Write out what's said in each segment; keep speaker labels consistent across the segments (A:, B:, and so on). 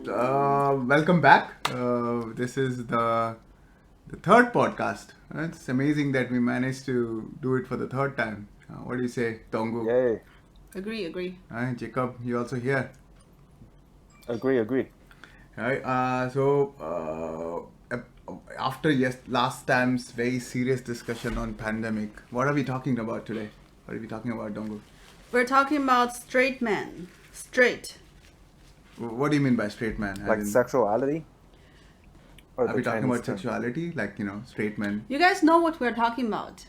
A: Welcome back. This is the third podcast. It's amazing that we managed to do it for the third time. What do you say, Tongu?
B: Yay.
C: Agree.
A: Jacob, you also here?
B: Agree.
A: Right. After last time's very serious discussion on pandemic, what are we talking about today? What are we talking about, Tongu?
C: We're talking about straight men. Straight.
A: What do you mean by straight man?
B: Like sexuality? Or
A: Are we talking about
B: term?
A: sexuality? Like, straight men?
C: You guys know what we're talking about.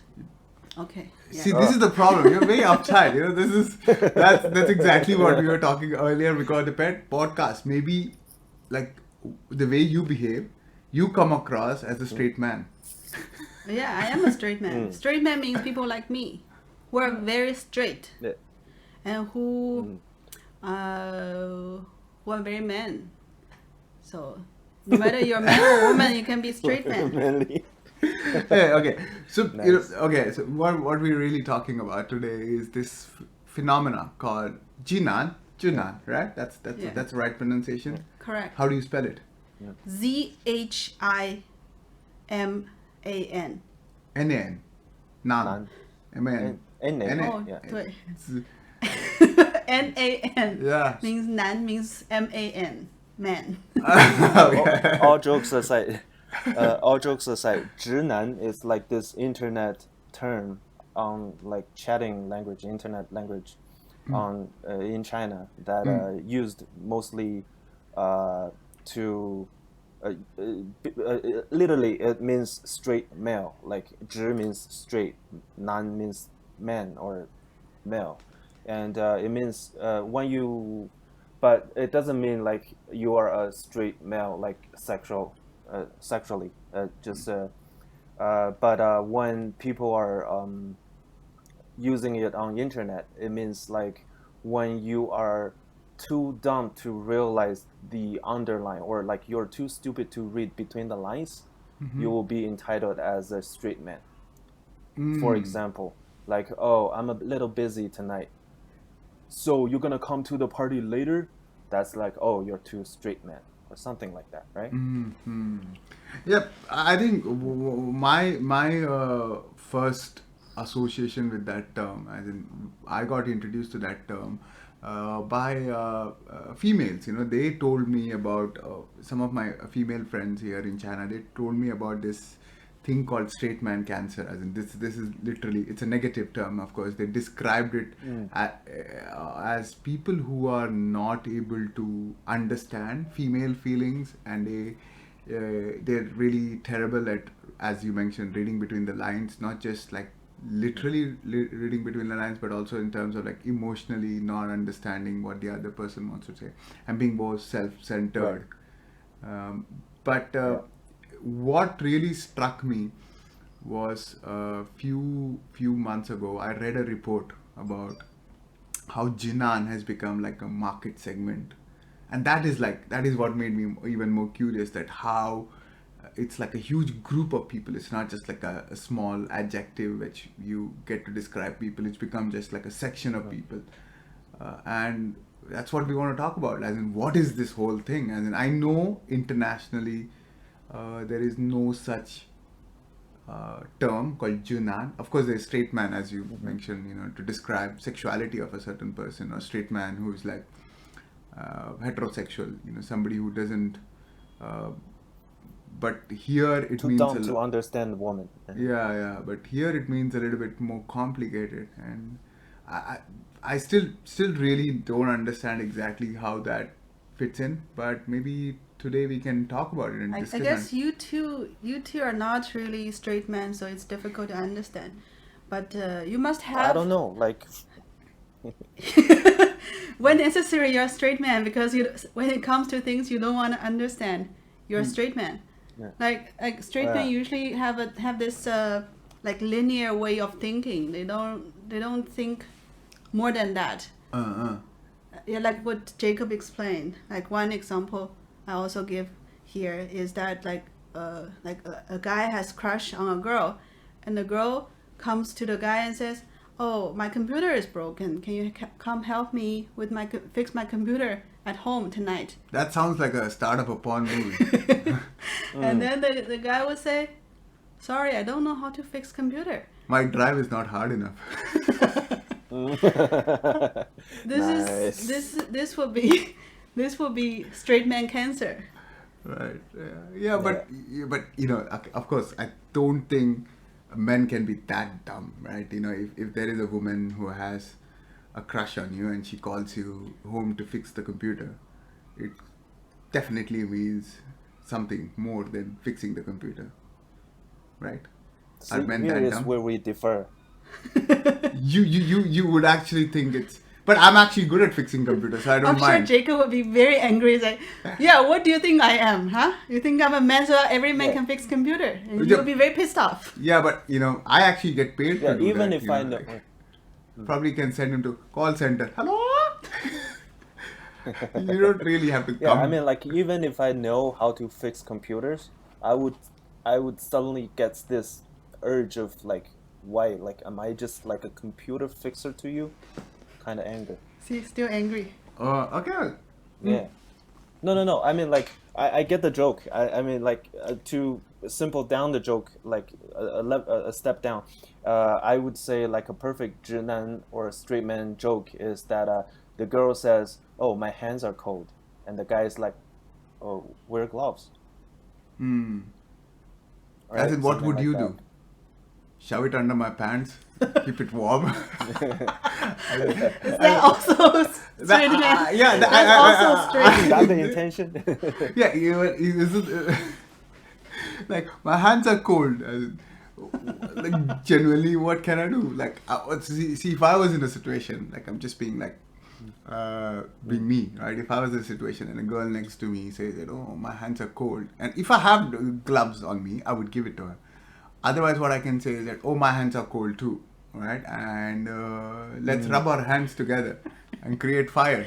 C: Okay. Yeah.
A: See, this is the problem. You're very uptight. That's exactly what we were talking earlier. Because the pet podcast, maybe like the way you behave, you come across as a straight man.
C: Yeah, I am a straight man. Straight man means people like me, who are very straight,
B: Yeah.
C: and who are very men. So no matter you're man or woman, you can be straight man.
B: Manly.
A: Yeah, okay. So
B: Nice.
A: So what we're really talking about today is this phenomena called Jinan, right? That's
C: Yeah.
A: that's the right pronunciation.
C: Correct.
A: How do you spell it?
C: ZHIMAN.
A: N-A-N. Nan.
B: Nan.
A: M-A-N.
B: N-A.
C: Oh,
B: Yeah.
C: 对
A: It's-
C: NAN
A: Yeah.
C: means nan means MAN. Man.
B: All jokes aside, 直男 is like this internet term on like chatting language, internet language on in China that used mostly to literally it means straight male. Like 直 means straight, nan means man or male, and it means when you, but it doesn't mean like you are a straight male, like sexually. But when people are using it on internet, it means like when you are too dumb to realize the underline, or like you're too stupid to read between the lines, you will be entitled as a straight man. For example, like, oh, I'm a little busy tonight, so you're gonna come to the party later? That's like, oh, you're too straight man, or something like that, right?
A: Yep, I think my first association with that term, as in I got introduced to that term by females. They told me about some of my female friends here in China. They told me about this thing called straight man cancer. As in this is literally, it's a negative term. Of course, they described it as people who are not able to understand female feelings, and they're really terrible at, as you mentioned, reading between the lines, not just like literally reading between the lines, but also in terms of like emotionally not understanding what the other person wants to say, and being more self-centered. But what really struck me was a few months ago, I read a report about how Jinan has become like a market segment, and that is what made me even more curious, that how it's like a huge group of people. It's not just like a small adjective which you get to describe people. It's become just like a section of people, and that's what we want to talk about. As in, what is this whole thing? As in, I know internationally there is no such term called Junan. Of course, there's straight man, as you mentioned, to describe sexuality of a certain person, or straight man who is like heterosexual, somebody who doesn't. But here it
B: Too
A: means
B: dumb to understand woman.
A: yeah. But here it means a little bit more complicated, and I still really don't understand exactly how that fits in. But maybe today we can talk about it and
C: I
A: discuss.
C: guess you two are not really straight men, so it's difficult to understand. But you must have.
B: I don't know, like
C: When necessary, you're a straight man, because when it comes to things you don't want to understand, you're a straight man.
B: Yeah.
C: Like straight men usually have this like linear way of thinking. They don't think more than that. Yeah, like what Jacob explained. Like one example I also give here is that like a guy has crush on a girl, and the girl comes to the guy and says, oh, my computer is broken. Can you come help me with fix my computer at home tonight?
A: That sounds like a start of a porn movie.
C: And then the guy would say, sorry, I don't know how to fix computer.
A: My drive is not hard enough.
C: This will be this will be straight man cancer.
A: Right. Yeah, but you know, of course, I don't think men can be that dumb, right? You know, if there is a woman who has a crush on you and she calls you home to fix the computer, it definitely means something more than fixing the computer, right?
B: See,
A: Are men
B: here
A: that
B: is
A: dumb?
B: where we differ.
A: You would actually think it's, but I'm actually good at fixing computers, so I don't
C: I'm
A: mind.
C: sure Jacob would be very angry. He's like, yeah, what do you think I am, huh? You think I'm a man so every man
B: Yeah.
C: can fix computer? And
A: Yeah.
C: you'll be very pissed off.
A: Yeah, but you know, I actually get paid
B: Yeah,
A: to do
B: even
A: that,
B: if
A: you
B: I
A: know,
B: know.
A: like, probably can send him to call center. Hello. You don't really have to
B: Yeah,
A: come.
B: I mean, like, even if I know how to fix computers, I would suddenly get this urge of like, why? Like, am I just like a computer fixer to you? Kind of anger.
C: See, still angry.
A: Okay.
B: Yeah. No. I mean, like, I get the joke. I mean, like, to simple down the joke, like a step down, I would say like a perfect 直男 or a straight man joke is that the girl says, "Oh, my hands are cold," and the guy is like, "Oh, wear gloves."
A: As in, what
B: Something
A: would
B: like
A: you
B: that.
A: do? Shove it under my pants? Keep it warm?
C: Is that also straight man?
A: yeah,
C: That's also straight.
B: Is that the intention?
A: Yeah, is it, like, my hands are cold. Like, genuinely, what can I do? Like, see, if I was in a situation, like, I'm just being like, being me, right? If I was in a situation and a girl next to me says that, oh, my hands are cold, and if I have gloves on me, I would give it to her. Otherwise, what I can say is that, oh, my hands are cold too, right? And let's rub our hands together and create fire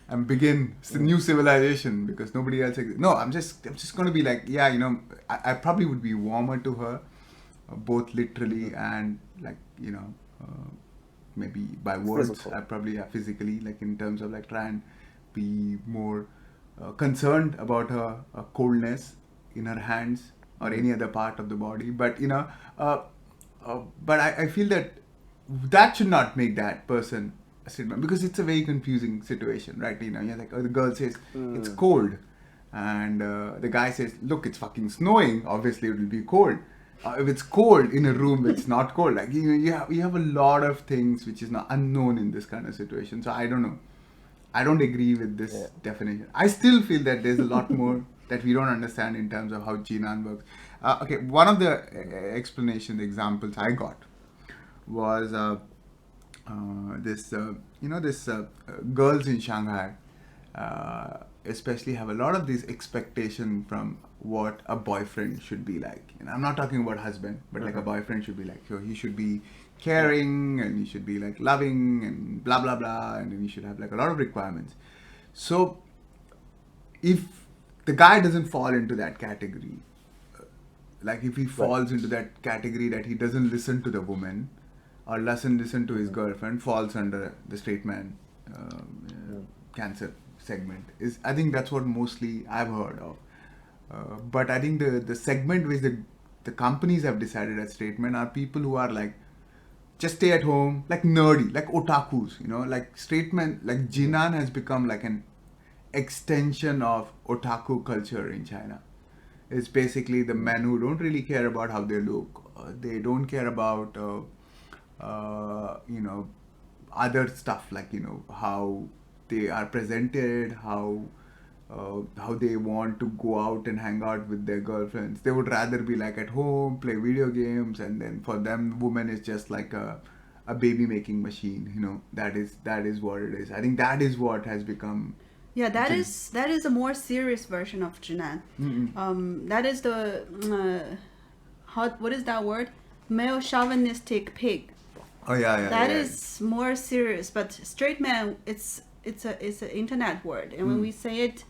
A: and begin new civilization, because nobody else exists. No, I'm just going to be like, yeah, you know, I probably would be warmer to her, both literally and, like, you know, maybe by words.
B: Physical.
A: I probably, physically, like, in terms of like try and be more concerned about her coldness in her hands or any other part of the body. But you know, but I feel that should not make that person a straight man, because it's a very confusing situation, right? You know, you're like, oh, the girl says it's cold, and the guy says, look, it's fucking snowing. Obviously, it will be cold. If it's cold in a room, it's not cold. Like, you know, you have a lot of things which is not unknown in this kind of situation. So I don't know. I don't agree with this definition. I still feel that there's a lot more that we don't understand in terms of how Jinan works. Okay, one of the examples I got was this girls in Shanghai especially have a lot of this expectation from what a boyfriend should be like. And I'm not talking about husband, but like a boyfriend should be like. So he should be caring, and he should be like loving, and blah blah blah, and then he should have like a lot of requirements. So if the guy doesn't fall into that category, like if he falls into that category that he doesn't listen to the woman or doesn't listen to his girlfriend, falls under the straight man cancer segment. I think that's what mostly I've heard of. But I think the segment which the companies have decided as straight men are people who are like, just stay at home, like nerdy, like otakus, you know, like straight men, like Jinan has become like an extension of otaku culture in China. It's basically the men who don't really care about how they look. They don't care about, you know, other stuff, like, you know, how they are presented, how they want to go out and hang out with their girlfriends. They would rather be like at home, play video games, and then for them, woman is just like a baby making machine. You know, that is what it is. I think that is what has become.
C: Yeah, that is a more serious version of Zhinan. That is the what is that word? Male chauvinistic pig.
A: Oh yeah.
C: That is more serious. But straight man, it's an internet word, and when we say it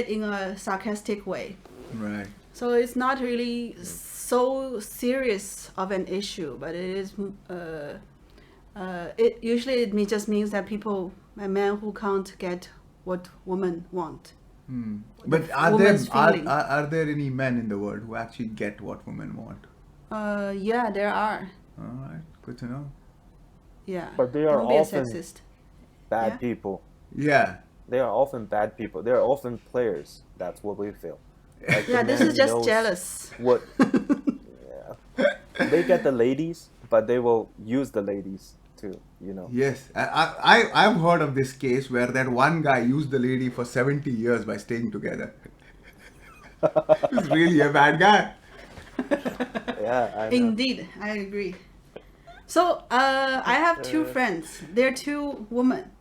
C: in a sarcastic way.
A: Right.
C: So it's not really so serious of an issue, but it is It usually just means that a man who can't get what women want.
A: But are there any men in the world who actually get what women want?
C: Yeah, there are.
A: All right, good to know.
C: Yeah.
B: But they are
C: Don't be a
B: often
C: sexist.
B: bad
C: Yeah.
B: people.
A: Yeah.
B: They are often bad people. They are often players. That's what we feel. Like
C: Yeah,
B: the
C: this
B: man
C: is just
B: knows
C: jealous.
B: What? Yeah. They get the ladies, but they will use the ladies too.
A: Yes, I've heard of this case where that one guy used the lady for 70 years by staying together. He's really a bad guy.
B: Yeah, I know.
C: Indeed, I agree. So I have two friends. They're two women,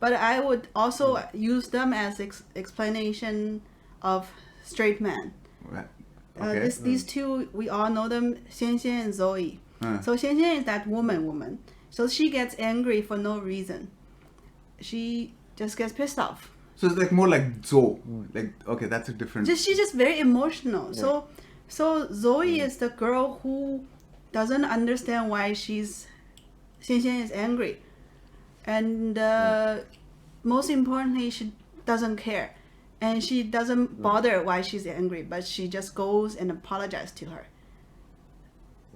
C: but I would also use them as explanation of straight men.
A: Right. Okay.
C: These two, we all know them, Xianxian and Zoe. So Xianxian is that woman. So she gets angry for no reason. She just gets pissed off.
A: So it's like more like Zoe. Like, okay, that's a different.
C: She's just very emotional. Yeah. So Zoe is the girl who doesn't understand why Xianxian is angry, and most importantly, she doesn't care, and she doesn't bother why she's angry, but she just goes and apologizes to her,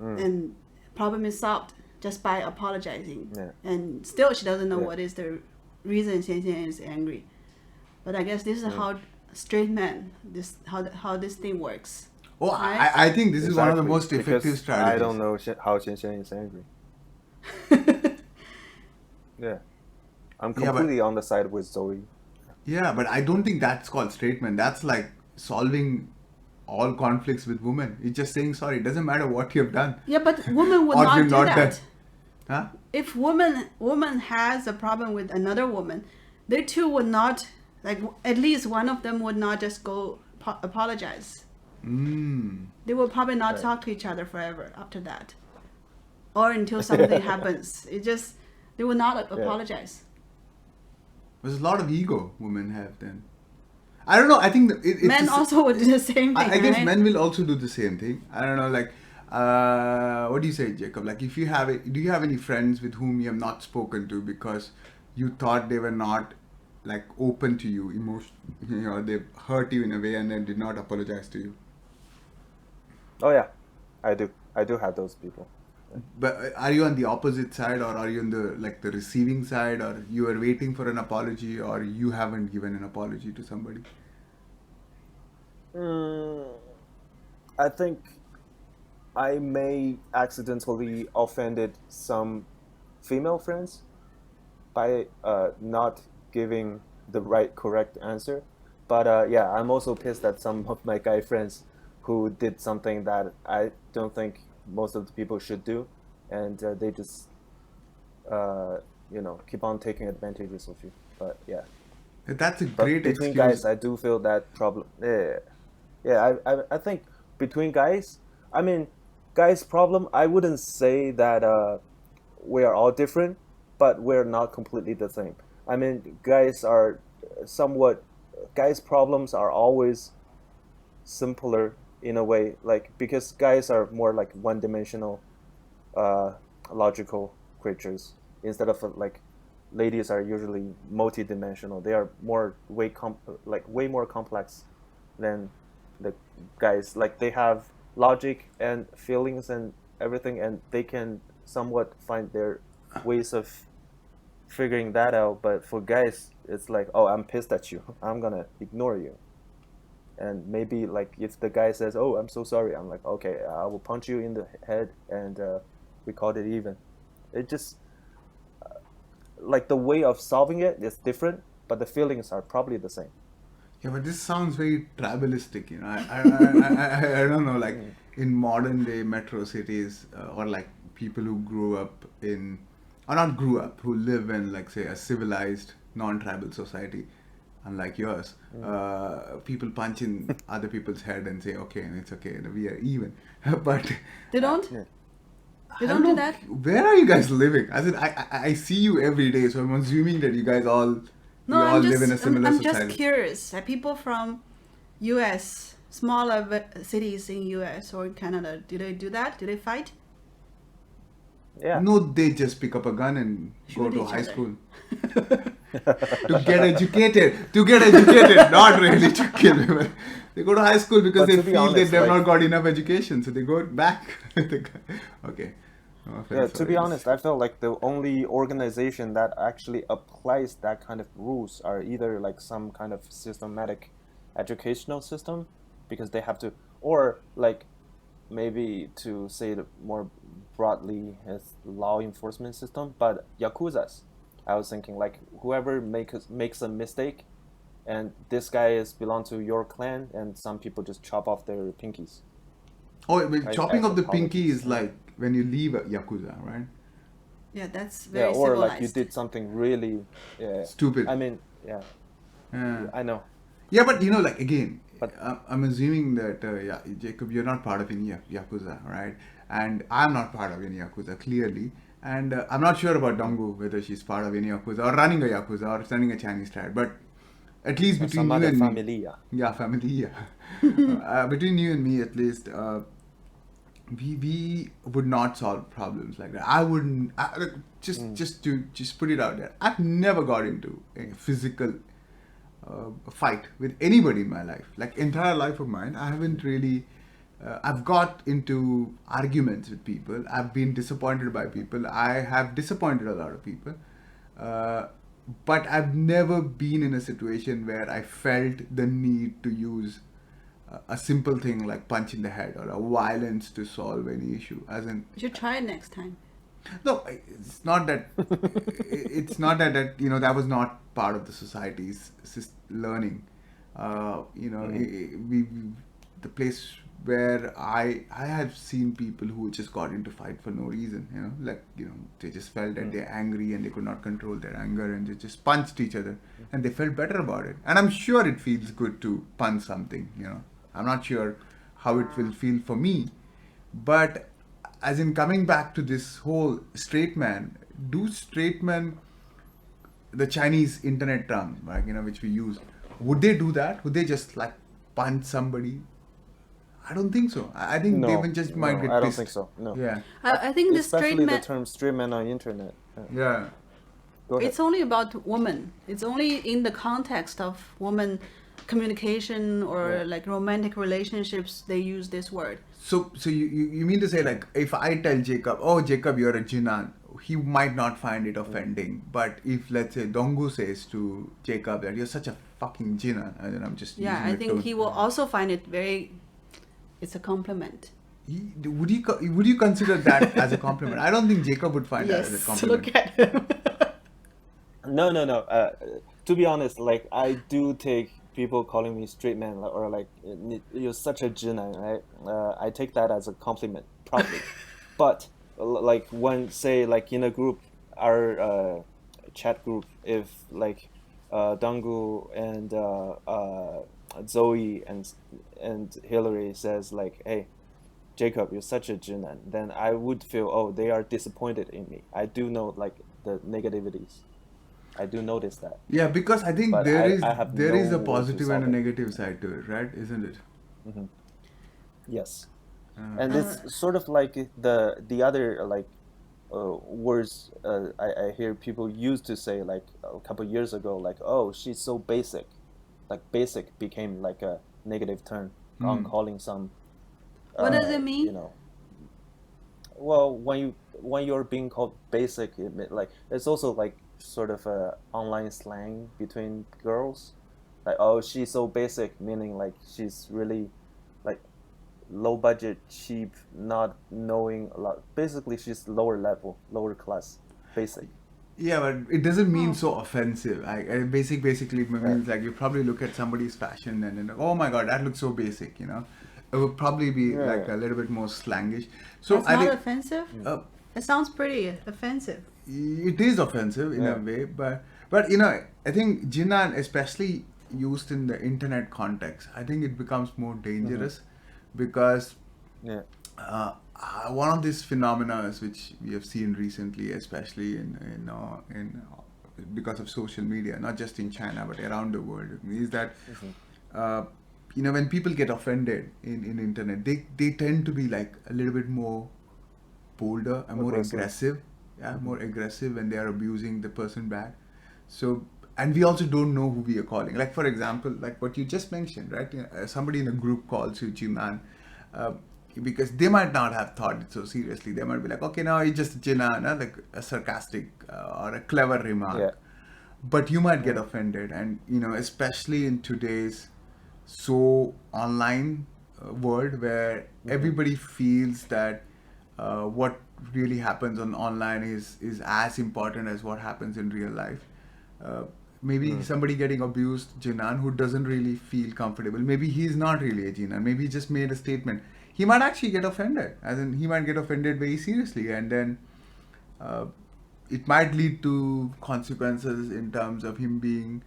C: and problem is solved just by apologizing.
B: Yeah.
C: And still, she doesn't know what is the reason Xianxian is angry. But I guess this is how straight men how this thing works.
A: Oh,
C: right?
A: I think this is one of the most effective
B: because
A: strategies.
B: I don't know how Xianxian is angry. Yeah. I'm completely on the side with Zoe.
A: Yeah, but I don't think that's called straight man. That's like solving all conflicts with women. It's just saying sorry. It doesn't matter what you've done.
C: Yeah, but women would
A: Or
C: not
A: you've
C: do
A: not
C: that.
A: done. Huh?
C: If woman has a problem with another woman, they two would not, like, at least one of them would not just go apologize. They will probably not talk to each other forever after that, or until something happens. They will not apologize.
A: There's a lot of ego women have then. I don't know. I think it's
C: Men also would do the same thing.
A: I guess
C: right?
A: men will also do the same thing. I don't know. Like, what do you say, Jacob? Like, if you have do you have any friends with whom you have not spoken to because you thought they were not like open to you emotionally, they hurt you in a way and then did not apologize to you?
B: Oh yeah, I do have those people.
A: But are you on the opposite side, or are you on the receiving side, or you are waiting for an apology, or you haven't given an apology to somebody?
B: I think I may accidentally offended some female friends by not giving the correct answer. But yeah, I'm also pissed at some of my guy friends who did something that I don't think most of the people should do, and they just keep on taking advantages of you. But yeah,
A: That's a great
B: between
A: excuse.
B: guys, I do feel that problem. Yeah. I think between guys, I mean, guys' problem. I wouldn't say that we are all different, but we're not completely the same. I mean, guys' problems are always simpler in a way, like, because guys are more like one-dimensional logical creatures instead of like ladies are usually multi-dimensional. They are way more complex than the guys. Like, they have logic and feelings and everything, and they can somewhat find their ways of figuring that out. But for guys, it's like, oh, I'm pissed at you, I'm gonna ignore you. And maybe, like, if the guy says, oh, I'm so sorry, I'm like, okay, I will punch you in the head, and we called it even. It just like the way of solving it is different, but the feelings are probably the same.
A: Yeah, but this sounds very tribalistic, I don't know, like in modern day metro cities, or like people who grew up in, or not grew up, who live in, like, say, a civilized non-tribal society, unlike yours, people punch in other people's head and say, okay, and it's okay, we are even. But
C: They don't? They
A: I
C: don't
A: know,
C: do that?
A: where are you guys living? As in, I see you every day, so I'm assuming that you guys all live in a similar
C: I'm
A: society.
C: just curious. People from U.S., smaller cities in U.S. or Canada, do they do that? Do they fight?
B: Yeah.
A: No, they just pick up a gun and
C: Shoot
A: go to
C: each
A: high
C: other.
A: school. To get educated. To get educated, not really to kill people. They go to high school because
B: But
A: they
B: to be
A: feel
B: honest,
A: they've
B: like,
A: not got enough education, so they go back. Okay. No
B: yeah,
A: offense
B: to
A: for
B: be
A: this.
B: honest, I felt like the only organization that actually applies that kind of rules are either like some kind of systematic educational system, because they have to, or like maybe to say it more broadly as law enforcement system, but yakuzas. I was thinking like whoever makes a mistake, and this guy is belong to your clan, and some people just chop off their pinkies,
A: Oh, well,
B: right,
A: chopping
B: as
A: of the pinky
B: apologies.
A: is like when you leave a yakuza, right?
C: Yeah, that's
B: Yeah,
C: very
B: or like you
C: civilized.
B: did something really, yeah.
A: Stupid.
B: I mean, yeah,
A: Yeah.
B: I know,
A: Yeah, but like again,
B: but
A: I'm assuming that yeah, Jacob, you're not part of any yakuza, right? And I'm not part of any yakuza, clearly. And I'm not sure about Dongu whether she's part of any yakuza or running a yakuza or running a Chinese tribe. But at least
B: or
A: between
B: some
A: you
B: other
A: and me,
B: familia.
A: yeah, family, yeah. Between you and me, at least, we would not solve problems like that. I wouldn't. Look, just put it out there. I've never got into a physical fight with anybody in my life. Like entire life of mine, I haven't really. I've got into arguments with people. I've been disappointed by people. I have disappointed a lot of people. Uh, but I've never been in a situation where I felt the need to use a simple thing like punch in the head or a violence to solve any issue. As in,
C: You should try it next time.
A: no, it's not that. It's not that that was not part of the society's learning. We the place where I have seen people who just got into fight for no reason. Like they just felt that they're angry and they could not control their anger and they just punched each other and they felt better about it. And I'm sure it feels good to punch something. I'm not sure how it will feel for me, but as in coming back to this whole straight man, do straight men, the Chinese internet term, like which we use, would they do that? Would they just like punch somebody? I don't think so. I think they even just might
B: No,
A: get
B: I don't
A: pissed.
B: think so. No,
A: Yeah.
C: I think the straight
B: especially the
C: man.
B: term straight man on internet.
A: Yeah.
B: Go ahead.
C: It's only about women. It's only in the context of woman communication or
B: Yeah.
C: like romantic relationships they use this word.
A: So you mean to say, like, if I tell Jacob, oh Jacob, you're a jinan, he might not find it offending. But if, let's say, Dongu says to Jacob that you're such a fucking jinan, and then I'm just
C: Yeah,
A: using
C: I
A: the
C: think
A: tone.
C: he will also find it very. It's a compliment.
A: Would you consider that as a compliment? I don't think Jacob would find that as a
C: Yes,
A: compliment.
C: look at him.
B: No. To be honest, like I do take people calling me straight man or like you're such a jinan, right? I take that as a compliment, probably. But like when say like in a group, our chat group, if like Dangu and Zoe and Hillary says like, hey, Jacob, you're such a jinan, then I would feel, oh, they are disappointed in me. I do know like the negativities. I do notice that,
A: Yeah, because I think
B: but
A: there is
B: I have
A: there
B: no
A: is a
B: way to
A: positive and
B: solve
A: a
B: it.
A: negative side to it, right? Isn't it?
B: Yes,
A: Uh,
B: and it's sort of like the other like words I hear people used to say like a couple years ago, like, oh, she's so basic. Like basic became like a negative term on calling some
C: What does it
B: you
C: mean?
B: know, well, when you're being called basic, like it's also like sort of a online slang between girls, like, oh, she's so basic, meaning like she's really like low budget, cheap, not knowing a lot. Basically, she's lower level, lower class, basic.
A: yeah, but it doesn't mean
C: Oh.
A: so offensive. Basically means like you probably look at somebody's fashion and then, oh my god, that looks so basic. It would probably be like
B: Yeah.
A: a little bit more slangish. So
C: That's
A: I
C: not
A: think
C: offensive?
A: uh,
C: It sounds pretty offensive.
A: it is offensive in a
B: Yeah.
A: way, but I think jinan, especially used in the internet context, I think it becomes more dangerous because
B: Yeah.
A: one of these phenomena which we have seen recently, especially in because of social media, not just in China but around the world, is that when people get offended in internet, they tend to be like a little bit more bolder and more aggressive. Yeah, more aggressive when they are abusing the person bad. So, and we also don't know who we are calling. Like, for example, like what you just mentioned, right? Somebody in a group calls you Jinan, because they might not have thought it so seriously. They might be like, okay, now it's just Jinan, like a sarcastic or a clever remark.
B: Yeah.
A: But you might get offended, and especially in today's so online world where everybody feels that what really happens on online is as important as what happens in real life. Maybe somebody getting abused, Jinan, who doesn't really feel comfortable. Maybe he's not really a Jinan. Maybe he just made a statement. He might actually get offended, as in he might get offended very seriously, and then it might lead to consequences in terms of him being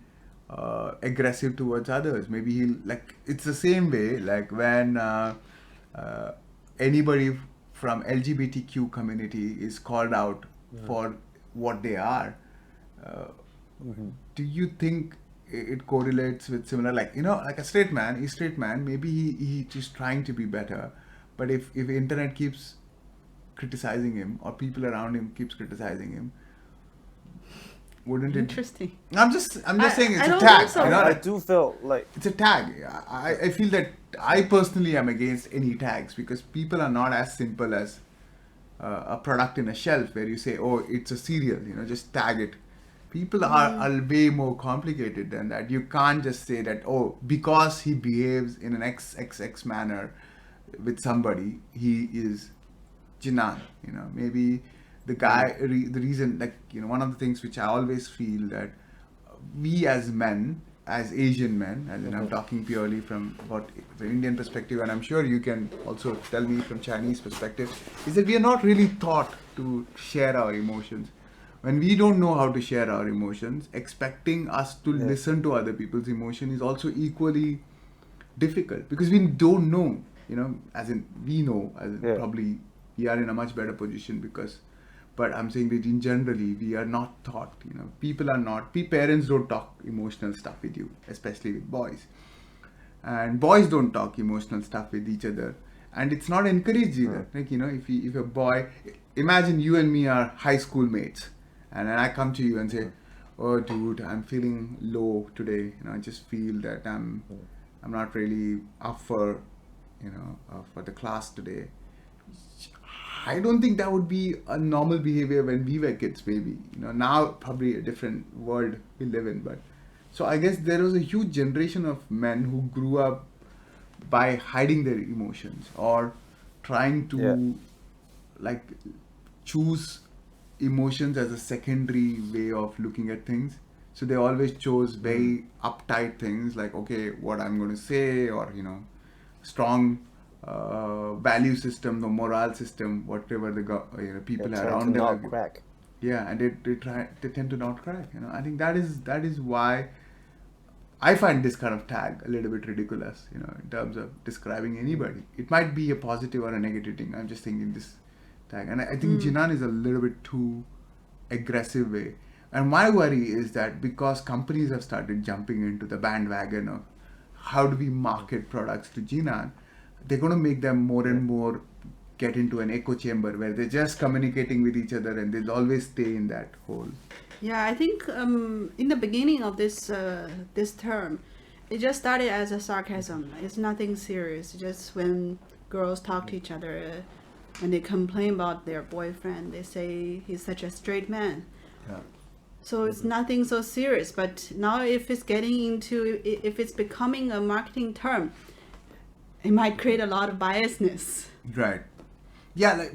A: aggressive towards others. Maybe he'll, like, it's the same way like when anybody from LGBTQ community is called out for what they are. Do you think it correlates with similar, like, like a straight man, he's straight man, maybe he just trying to be better, but if internet keeps criticizing him or people around him keeps criticizing him, wouldn't it?
C: Interesting.
A: I'm just saying it's
C: I
A: a
C: don't
A: tag.
C: think so.
B: I do feel like
A: it's a tag. I feel that I personally am against any tags because people are not as simple as a product in a shelf where you say, oh, it's a cereal, just tag it. People are way more complicated than that. You can't just say that, oh, because he behaves in an XXX manner with somebody, he is Jinan. Maybe the guy, the reason, like, one of the things which I always feel that we as men, as Asian men, and then I'm talking purely from what the Indian perspective, and I'm sure you can also tell me from Chinese perspective, is that we are not really taught to share our emotions. When we don't know how to share our emotions, expecting us to listen to other people's emotion is also equally difficult because we don't know, as in we know, as in probably we are in a much better position because, but I'm saying that in generally we are not taught, people are not, parents don't talk emotional stuff with you, especially with boys. And boys don't talk emotional stuff with each other. And it's not encouraged either. Like, if a boy, imagine you and me are high school mates. And then I come to you and say, oh dude, I'm feeling low today. I just feel that I'm not really up for, for the class today. I don't think that would be a normal behavior when we were kids, maybe. Now probably a different world we live in. But so I guess there was a huge generation of men who grew up by hiding their emotions or trying to like choose emotions as a secondary way of looking at things. So they always chose very uptight things like, okay, what I'm going to say, or strong value system, the moral system, whatever the people around them
B: not crack.
A: Yeah, and they tend to not crack. I think that is why I find this kind of tag a little bit ridiculous, in terms of describing anybody. It might be a positive or a negative thing. I'm just thinking this tag. And I think Jinan is a little bit too aggressive way. And my worry is that because companies have started jumping into the bandwagon of how do we market products to Jinan, they're going to make them more and more get into an echo chamber where they're just communicating with each other and they'll always stay in that hole.
C: Yeah, I think in the beginning of this this term, it just started as a sarcasm. It's nothing serious. Just when girls talk to each other, when they complain about their boyfriend, they say he's such a straight man.
A: Yeah.
C: So it's nothing so serious. But now, if it's becoming a marketing term, it might create a lot of biasness.
A: Right. Yeah.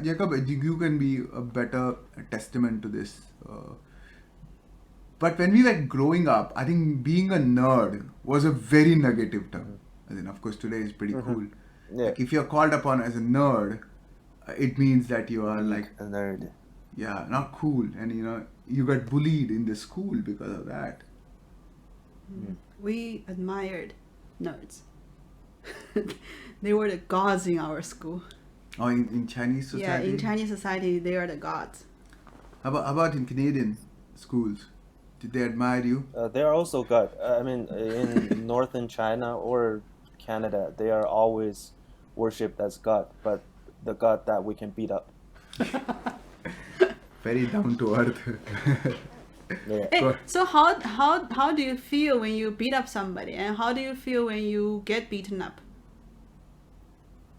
A: Jacob, you can be a better testament to this. But when we were growing up, I think being a nerd was a very negative term. As in, of course, today is pretty cool.
B: Yeah.
A: Like if you're called upon as a nerd, it means that you are like
B: a nerd.
A: Yeah, not cool, and you got bullied in the school because of that.
C: We admired nerds. They were the gods in our school.
A: Oh, in Chinese society?
C: Yeah, in Chinese society, they are the gods.
A: How about in Canadian schools? Did they admire you?
B: They are also good. I mean, in northern China or Canada, they are always worshipped as God. But the god that we can beat up.
A: Very down to earth.
B: Yeah.
C: Hey, so how do you feel when you beat up somebody, and how do you feel when you get beaten up?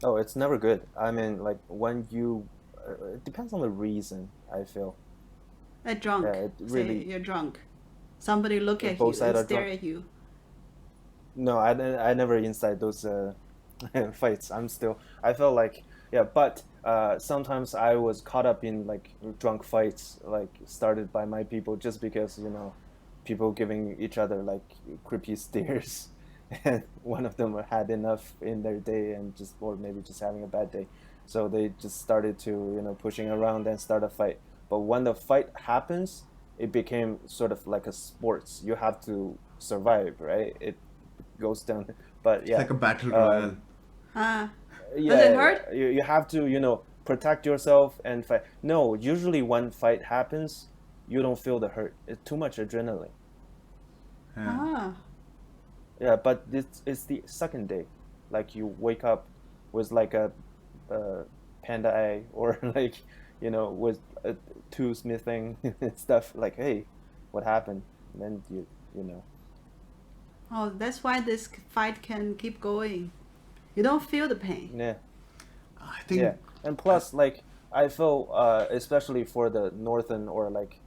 B: Oh, it's never good. I mean, like when you, it depends on the reason. I feel.
C: Like drunk.
B: Yeah, it
C: Say
B: really.
C: you're drunk. Somebody look at you
B: Both sides
C: and
B: are
C: stare
B: drunk.
C: at you.
B: No, I never inside those fights. I felt like, yeah, but sometimes I was caught up in like drunk fights, like started by my people, just because, people giving each other like creepy stares, and one of them had enough in their day and or maybe just having a bad day, so they just started to, pushing around and start a fight. But when the fight happens, it became sort of like a sports. You have to survive, right? It goes down. But
A: It's
B: yeah,
A: like a battle royale.
C: Ah, does it
B: yeah,
C: hurt?
B: you have to, protect yourself and fight. No, usually when fight happens, you don't feel the hurt. It's too much adrenaline.
A: Yeah.
C: Ah,
B: Yeah, but it's the second day, like you wake up with like a panda eye, or like, with a tooth missing and stuff. Like, hey, what happened? And then you know.
C: oh, that's why this fight can keep going. You don't feel the pain.
B: Yeah.
A: I think
B: Yeah, and plus, like, I feel, especially for the northern, or like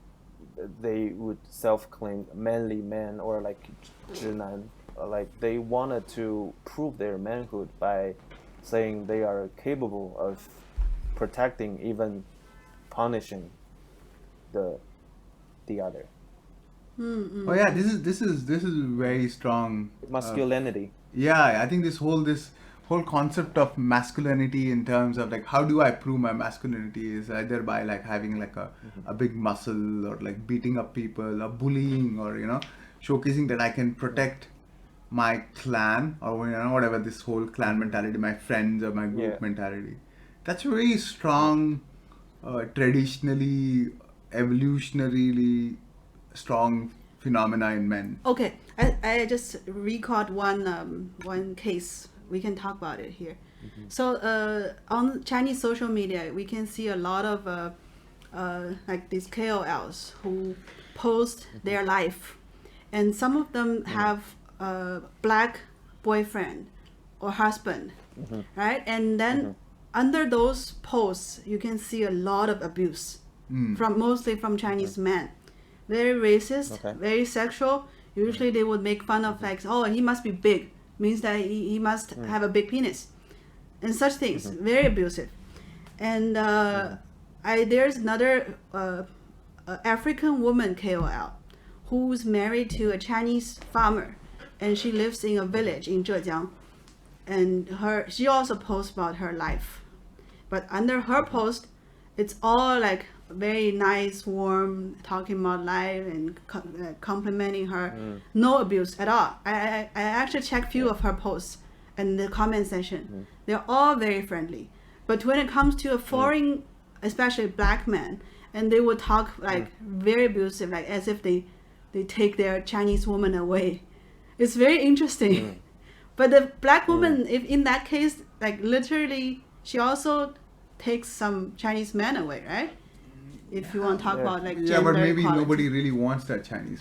B: they would self-claim manly men, or like 直男, like they wanted to prove their manhood by saying they are capable of protecting, even punishing the other.
A: oh yeah, this is very strong.
B: Masculinity.
A: Yeah, I think this whole concept of masculinity, in terms of like how do I prove my masculinity, is either by like having like a big muscle, or like beating up people, or bullying, or showcasing that I can protect my clan, or whatever, this whole clan mentality, my friends, or my group
B: Yeah.
A: mentality. That's a very strong, traditionally, evolutionarily strong phenomena in men.
C: Okay, I just recalled one case. We can talk about it here. So on Chinese social media, we can see a lot of like these KOLs who post their life, and some of them have a black boyfriend or husband, right? And then under those posts, you can see a lot of abuse from mostly from Chinese men. Very racist,
B: Okay.
C: very sexual. Usually they would make fun of like, oh, he must be big, means that he must have a big penis, and such things. Very abusive. And there's another African woman KOL who's married to a Chinese farmer, and she lives in a village in Zhejiang. And she also posts about her life, but under her post, it's all like very nice, warm, talking about life and complimenting her. No abuse at all. I actually checked few of her posts and the comment section. They're all very friendly. But when it comes to a foreign, especially black man, and they would talk like very abusive, like as if they take their Chinese woman away. It's very interesting. But the black woman, if in that case, like literally, she also takes some Chinese men away, right? If you want to talk about like
A: Yeah,
C: gender
A: but maybe
C: equality.
A: nobody really wants that Chinese.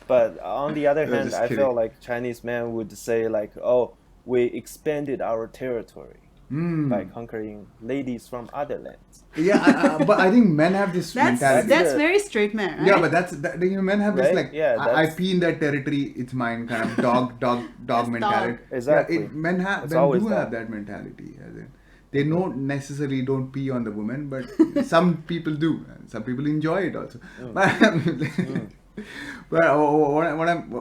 B: But on the other
A: No,
B: hand,
A: just
B: I
A: kidding.
B: feel like Chinese men would say like, oh, we expanded our territory by conquering ladies from other lands.
A: Yeah, but I think men have this
C: That's
A: mentality.
C: that's
B: the-
C: very straight man, right?
A: Yeah, but men have this
B: Right?
A: like,
B: Yeah,
A: I
B: that's-
A: pee in that territory, it's mine, kind of dog
C: That's
A: mentality.
C: dog.
B: Exactly.
A: Yeah, men
B: It's
A: do
B: always
A: have
B: that.
A: that mentality. As in, they necessarily don't pee on the woman, but some people do. And some people enjoy it also. But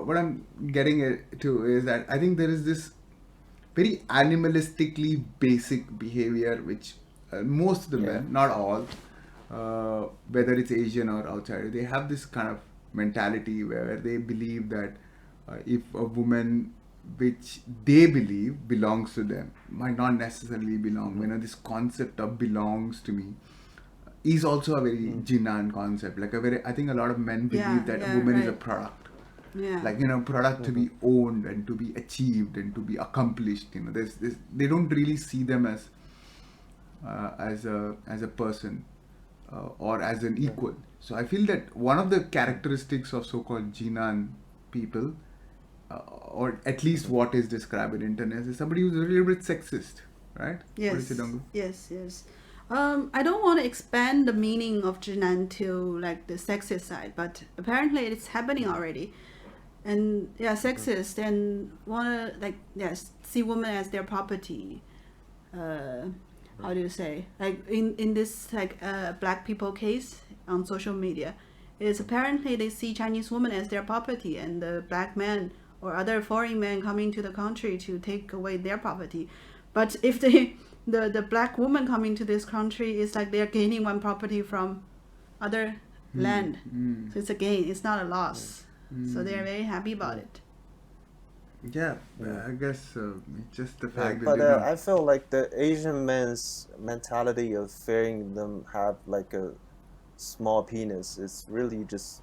A: what I'm getting to is that I think there is this very animalistically basic behavior which most of the men, not all, whether it's Asian or outside, they have this kind of mentality where they believe that if a woman which they believe belongs to them might not necessarily belong. This concept of belongs to me is also a very Jinan concept. Like I think a lot of men believe
C: Yeah,
A: that
C: yeah,
A: a woman is a
C: right.
A: product.
C: Yeah.
A: Like, product to be owned and to be achieved and to be accomplished. They don't really see them as a person or as an equal. So I feel that one of the characteristics of so-called Jinan people, or at least what is described in internet, is somebody who's a little bit sexist, right? What do you
C: Yes.
A: say, Dangu?
C: Yes. I don't want to expand the meaning of Jinan to like the sexist side, but apparently it's happening already. And yeah, sexist and want to see women as their property. How do you say, like in this black people case on social media, is apparently they see Chinese women as their property, and the black men or other foreign men coming to the country to take away their property. But if the black woman coming to this country is like they're gaining one property from other land, so it's a gain, it's not a loss. So they're very happy about it.
A: Yeah, I guess it's just the fact that
B: But
A: they don't.
B: I feel like the Asian men's mentality of fearing them have like a small penis is really just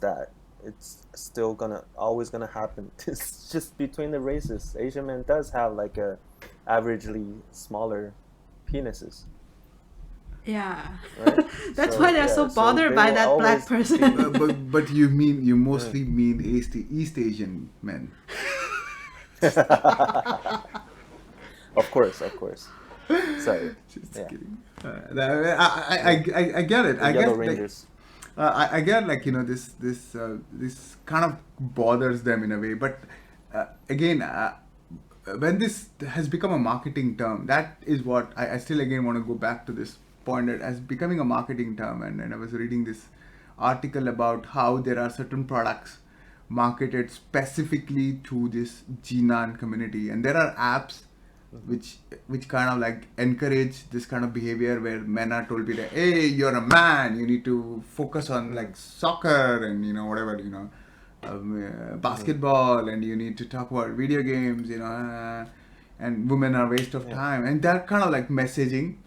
B: that. It's still always gonna happen. It's just between the races. Asian men does have like a averagely smaller penises.
C: Yeah.
B: Right?
C: That's
B: So,
C: why they're
B: yeah,
C: so
B: so
C: bothered
B: they
C: by
B: will
C: that black
B: always
C: person.
A: But you mostly mean East Asian men.
B: Of course. Sorry.
A: Just
B: Yeah.
A: kidding. I get it.
B: The
A: I
B: Yellow
A: guess
B: Rangers.
A: I get this kind of bothers them in a way, but again, when this has become a marketing term, that is what I still again want to go back to this point that as becoming a marketing term, and I was reading this article about how there are certain products marketed specifically to this Jinan community, and there are apps which kind of like encourage this kind of behavior where men are told that, hey, you're a man, you need to focus on like soccer and whatever, basketball, and you need to talk about video games, and women are a waste of time, and that kind of like messaging.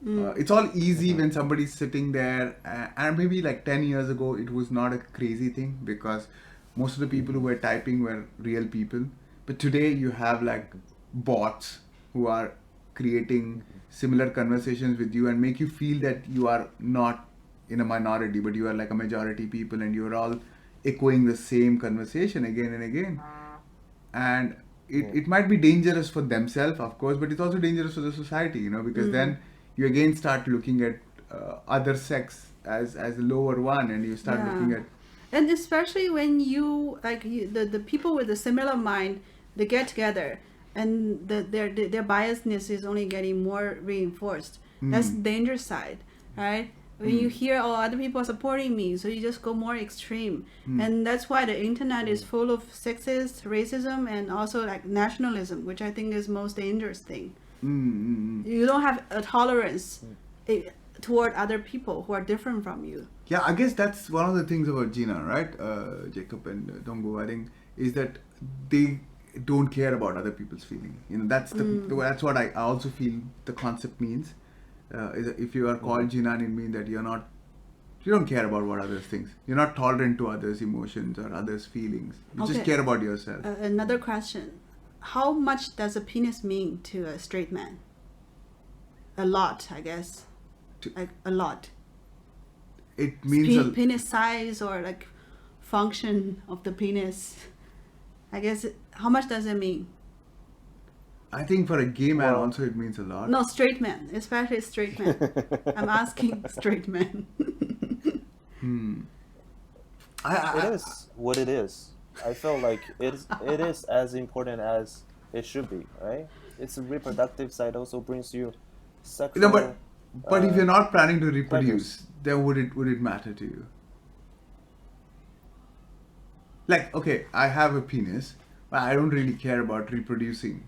A: It's all easy when somebody's sitting there, and maybe like 10 years ago it was not a crazy thing because most of the people who were typing were real people, but today you have like bots who are creating similar conversations with you and make you feel that you are not in a minority, but you are like a majority people, and you're all echoing the same conversation again and again. And it might be dangerous for themselves, of course, but it's also dangerous for the society, because then you again start looking at other sex as a lower one, and you start looking at.
C: And especially when the people with a similar mind, they get together, and their biasness is only getting more reinforced. That's the danger side, right? When you hear, oh, other people are supporting me, so you just go more extreme. And that's why the internet is full of sexist, racism, and also like nationalism, which I think is most dangerous thing. You don't have a tolerance toward other people who are different from you.
A: Yeah, I guess that's one of the things about Gina, right? Jacob and Dongo, I think, is that they don't care about other people's feelings. That's what I also feel the concept means. Is that if you are called Jinan, it means that you don't care about what others think. You're not tolerant to others' emotions or others' feelings. You just care about yourself.
C: Another question. How much does a penis mean to a straight man? A lot, I guess. Like a lot.
A: It means
C: penis size or like function of the penis. I guess how much does it mean?
A: I think for a gay man also it means a lot.
C: No, straight man, especially straight man. I'm asking straight men.
B: It is what it is. I feel like it is as important as it should be, right? It's a reproductive side also brings you sexual.
A: But if you're not planning to reproduce, then would it matter to you? Like, okay, I have a penis, but I don't really care about reproducing.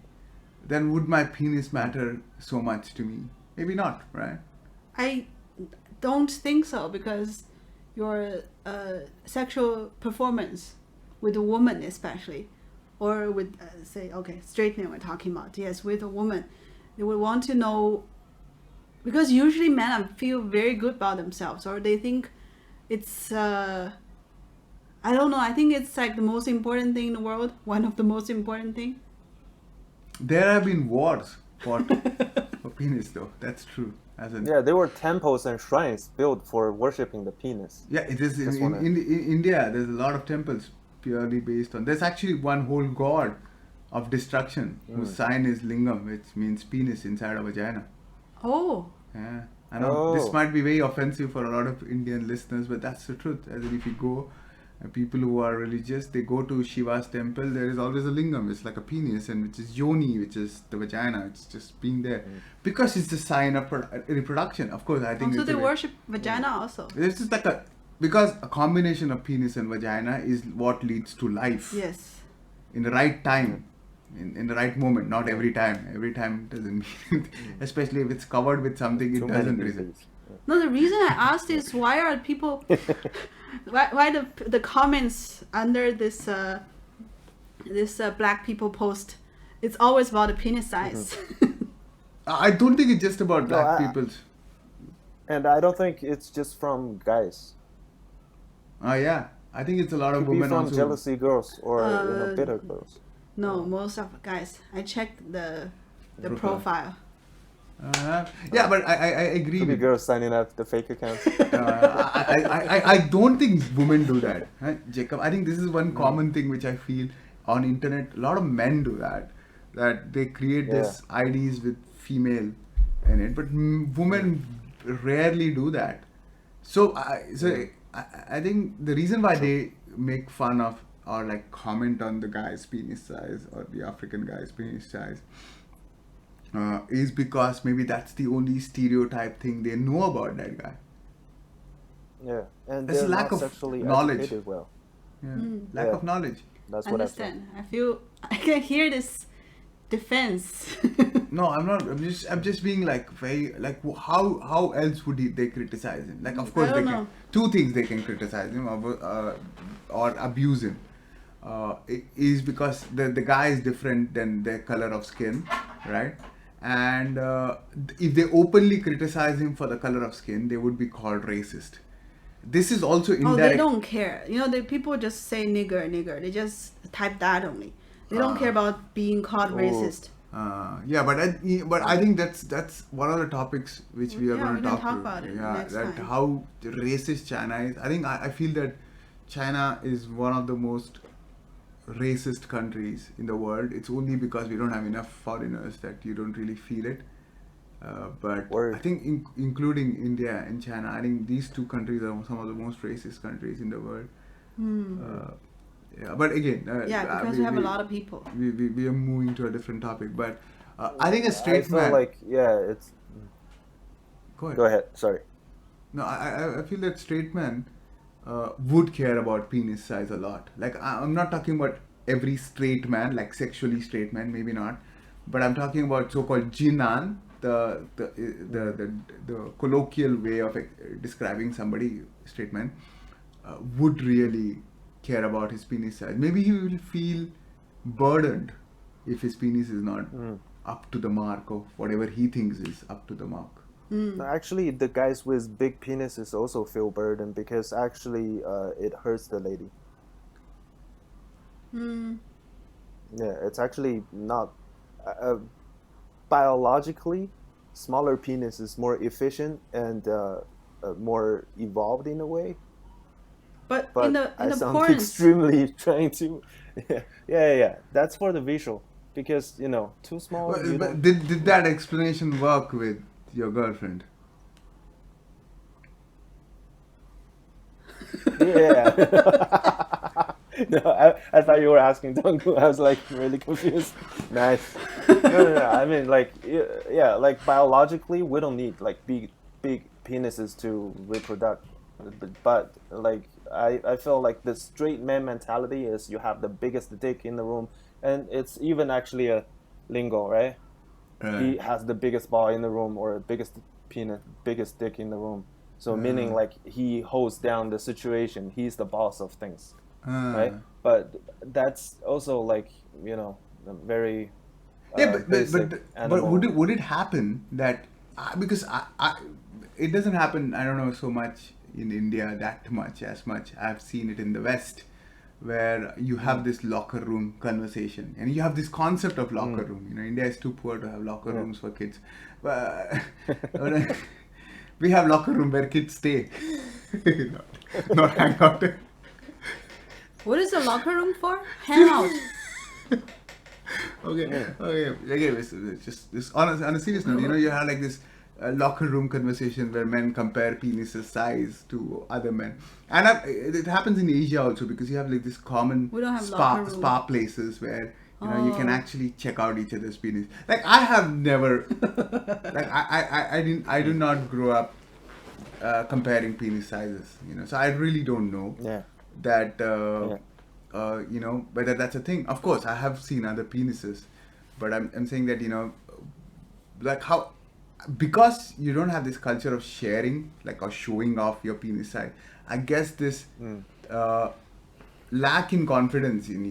A: Then would my penis matter so much to me? Maybe not, right?
C: I don't think so, because your sexual performance with a woman especially, or with, straight men we're talking about, yes, with a woman, they would want to know, because usually men feel very good about themselves, or they think it's I don't know. I think it's like the most important thing in the world. One of the most important thing.
A: There have been wars fought for penis, though. That's true. As in,
B: Yeah, there were temples and shrines built for worshipping the penis.
A: yeah, it is
B: Just
A: in India. There's a lot of temples purely based on. There's actually one whole god of destruction whose sign is lingam, which means penis inside a vagina.
C: Oh.
A: Yeah, I know this
B: Oh.
A: might be very offensive for a lot of Indian listeners, but that's the truth. As in, if you go, people who are religious, they go to Shiva's temple. There is always a lingam. It's like a penis, and which is yoni, which is the vagina. It's just being there because it's a sign of reproduction. Of course, I think.
C: Also,
A: it's
C: they
A: a-
C: worship vagina also.
A: It's just like because a combination of penis and vagina is what leads to life
C: Yes.
A: in the right time, in the right moment. Not every time. Every time doesn't mean, especially if it's covered with something, it
B: Too many
A: doesn't
B: these
A: result.
B: days.
C: No, the reason I asked is why are people, why the comments under this black people post, it's always about the penis size.
A: I don't think it's just about
B: No,
A: black
B: I-
A: people's.
B: And I don't think it's just from guys.
A: Yeah, I think it's a lot of
B: Could be
A: women
B: from
A: also.
B: jealousy girls or bitter girls.
C: No, most of guys. I checked the
A: Profile.
C: profile.
A: Yeah, but I agree
B: Could be
A: with.
B: girls signing up the fake accounts.
A: I don't think women do that, huh, Jacob. I think this is one common thing which I feel on internet. A lot of men do that. That they create this IDs with female in it, but women rarely do that. So I think the reason why they make fun of or like comment on the guy's penis size or the African guy's penis size is because maybe that's the only stereotype thing they know about that guy.
B: Yeah, and
A: It's
B: they're
A: lack
B: not
A: of
B: sexually
A: knowledge.
B: educated well.
A: Yeah. Lack
B: Yeah.
A: of knowledge.
B: That's what I feel.
C: Understand? I feel I can hear this defense.
A: No, I'm not. I'm just being like very like how else would they criticize him? Like of course
C: I
A: they
C: don't
A: can.
C: know.
A: Two things they can criticize him or abuse him. Is because the guy is different than their color of skin, right? And if they openly criticize him for the color of skin, they would be called racist. This is also
C: Oh,
A: indirect.
C: they don't care. You know, the people just say nigger, nigger. They just type that only. They don't care about being called racist.
A: Yeah, but I think that's one of the topics which we are
C: Yeah,
A: going
C: we
A: to
C: can
A: talk
C: talk
A: to.
C: about it
A: Yeah,
C: next
A: that
C: time.
A: how racist China is. I think I feel that China is one of the most racist countries in the world. It's only because we don't have enough foreigners that you don't really feel it. But
B: Word.
A: I think including India and China, I think these two countries are some of the most racist countries in the world. Yeah, but again,
C: Yeah, because we have a lot of people.
A: we are moving to a different topic, but I think a straight
B: I feel
A: man.
B: like it's.
A: Go ahead.
B: Go ahead. Sorry.
A: No, I feel that straight men would care about penis size a lot. Like I'm not talking about every straight man, like sexually straight man, maybe not, but I'm talking about so-called jinan, the colloquial way of describing somebody straight man, would really care about his penis size. Maybe he will feel burdened if his penis is not up to the mark of whatever he thinks is up to the mark.
B: Actually, the guys with big penises also feel burdened because actually it hurts the lady. Yeah, it's actually not biologically. Smaller penis is more efficient and more evolved in a way.
C: But,
B: But
C: in the
B: I sound
C: porn,
B: extremely trying to. Yeah. That's for the visual because too small.
A: Well,
B: you
A: but
B: don't-
A: did that explanation work with your girlfriend?
B: Yeah. No, I thought you were asking Donggu. I was like really confused. Nice. No. I mean, like, yeah, like biologically, we don't need like big penises to reproduce. But like, I feel like the straight man mentality is you have the biggest dick in the room, and it's even actually a lingo, right? He has the biggest ball in the room or biggest penis, biggest dick in the room. So meaning like he holds down the situation. He's the boss of things, right? But that's also like very
A: Yeah, but
B: basic animal.
A: would it happen that because I it doesn't happen, I don't know, so much in India that much as much I've seen it in the West, where you have this locker room conversation and you have this concept of locker room. India is too poor to have locker rooms for kids, but we have locker room where kids stay, not hang out.
C: What is the locker room for? Hang out.
A: Okay. It's just this on a serious note. You have like this locker room conversation where men compare penis size to other men, and it happens in Asia also, because you have like this common
C: We don't have locker room.
A: spa places where you can actually check out each other's penis. Like I have never, like I do not grow up comparing penis sizes. So I really don't know that whether that's a thing. Of course, I have seen other penises, but I'm saying that like how, because you don't have this culture of sharing, like, or showing off your penis size. I guess this lack in confidence in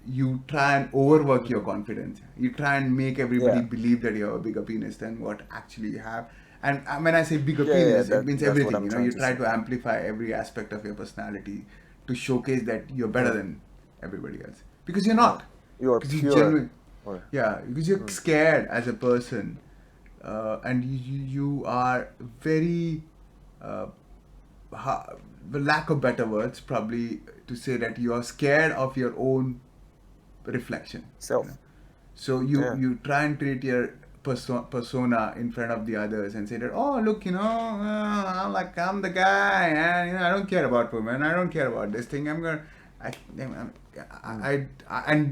A: you try and overwork your confidence. You try and make everybody believe that you have a bigger penis than what actually you have. And when I say bigger penis, it means everything. You try to amplify every aspect of your personality to showcase that you're better than everybody else, because you're not.
B: You're pure.
A: Because you're scared as a person, and you are very, for lack of better words, probably to say that you are scared of your own reflection.
B: Self.
A: So you try and create your persona in front of the others and say that, oh look, I'm the guy, and I don't care about women, I don't care about this thing, and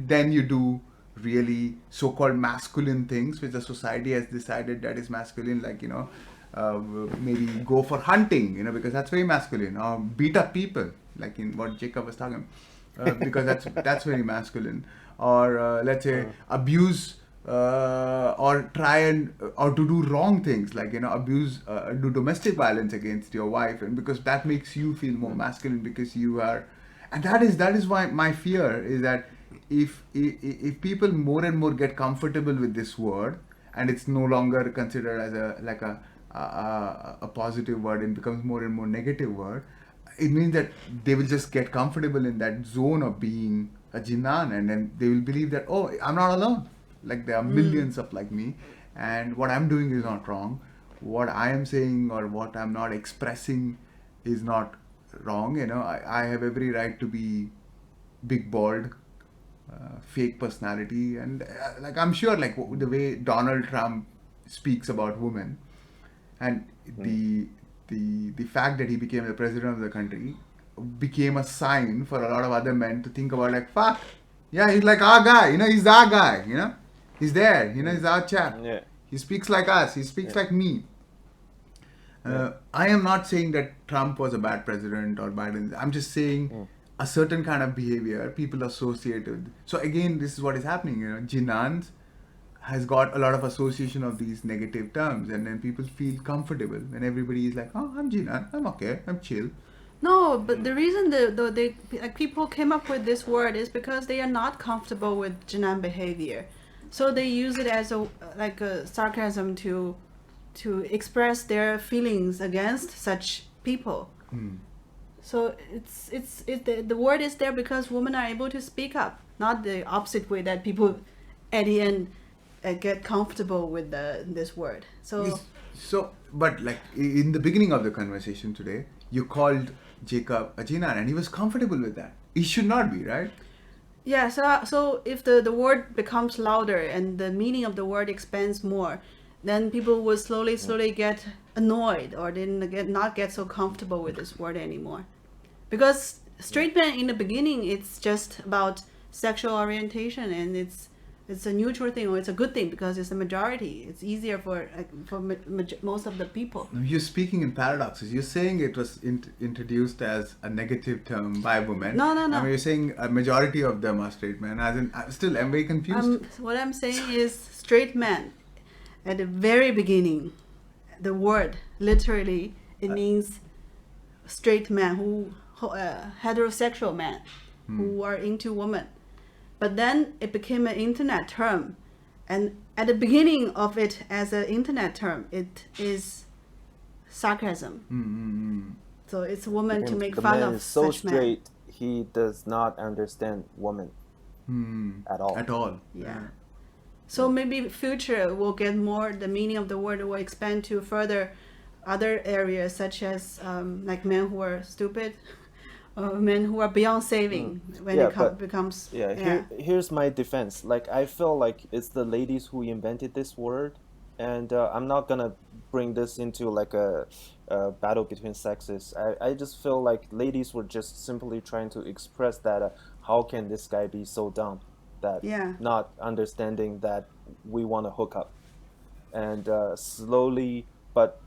A: then you do really so-called masculine things which the society has decided that is masculine, like maybe go for hunting, because that's very masculine, or beat up people, like in what Jacob was talking, because that's very masculine, or let's say abuse, or try and or to do wrong things, like abuse, do domestic violence against your wife, and because that makes you feel more masculine, because you are, and that is why my fear is that if people more and more get comfortable with this word, and it's no longer considered as a positive word and becomes more and more negative word, it means that they will just get comfortable in that zone of being a jinnan, and then they will believe that, oh, I'm not alone. Like there are millions of like me, and what I'm doing is not wrong. What I am saying or what I'm not expressing is not wrong. I have every right to be big, bald, fake personality, and like I'm sure, like the way Donald Trump speaks about women, and the fact that he became the president of the country became a sign for a lot of other men to think about, like, fuck, yeah, he's like our guy, he's our guy, he's there, he's our chap.
B: Yeah.
A: He speaks like us, he speaks like me. I am not saying that Trump was a bad president or Biden. I'm just saying a certain kind of behavior people associate with. So again, this is what is happening, Jinans has got a lot of association of these negative terms, and then people feel comfortable when everybody is like, oh, I'm Jinan, I'm okay, I'm chill.
C: No, but the reason people came up with this word is because they are not comfortable with Jinan behavior, so they use it as a sarcasm to express their feelings against such people. So the word is there because women are able to speak up, not the opposite way that people at the end get comfortable with this word.
A: So, but like in the beginning of the conversation today, you called Jacob a Jinan, and he was comfortable with that. He should not be, right?
C: Yeah. So if the word becomes louder and the meaning of the word expands more, then people will slowly get annoyed, or then not get so comfortable with this word anymore. Because straight man in the beginning, it's just about sexual orientation, and it's a neutral thing, or it's a good thing because it's a majority. It's easier for most of the people.
A: You're speaking in paradoxes. You're saying it was introduced as a negative term by women.
C: No.
A: I mean, you're saying a majority of them are straight men. As in, still, I'm very confused.
C: What I'm saying is straight man. At the very beginning, the word literally it means straight man who heterosexual man who are into women. But then it became an internet term, and at the beginning of it as an internet term, it is sarcasm. So it's a woman to make
B: The
C: fun
B: man
C: of
B: is so
C: such men.
B: straight, he does not understand women at all.
A: At all.
C: Yeah. So maybe future will get more, the meaning of the word will expand to further other areas such as like men who are stupid, men who are beyond saving when
B: Yeah,
C: it
B: but
C: becomes
B: yeah,
C: yeah.
B: here's my defense. Like, I feel like it's the ladies who invented this word, and I'm not gonna bring this into like a battle between sexes. I just feel like ladies were just simply trying to express that how can this guy be so dumb that
C: Yeah.
B: not understanding that we want to hook up, and slowly, but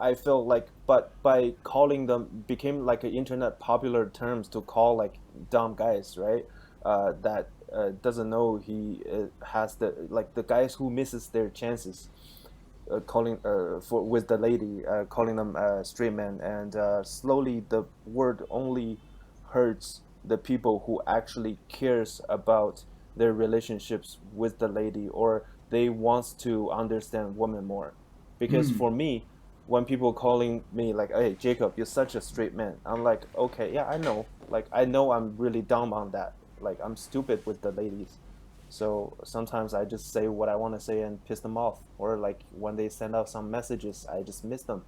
B: I feel like, but by calling them became like an internet popular terms to call like dumb guys, right? That doesn't know he has the like the guys who misses their chances, calling for with the lady, calling them straight men, and slowly the word only hurts the people who actually cares about their relationships with the lady, or they wants to understand women more. Because for me, when people calling me like, "Hey, Jacob, you're such a straight man," I'm like, "Okay, yeah, I know. Like, I know I'm really dumb on that. Like, I'm stupid with the ladies." So sometimes I just say what I want to say and piss them off, or like when they send out some messages, I just miss them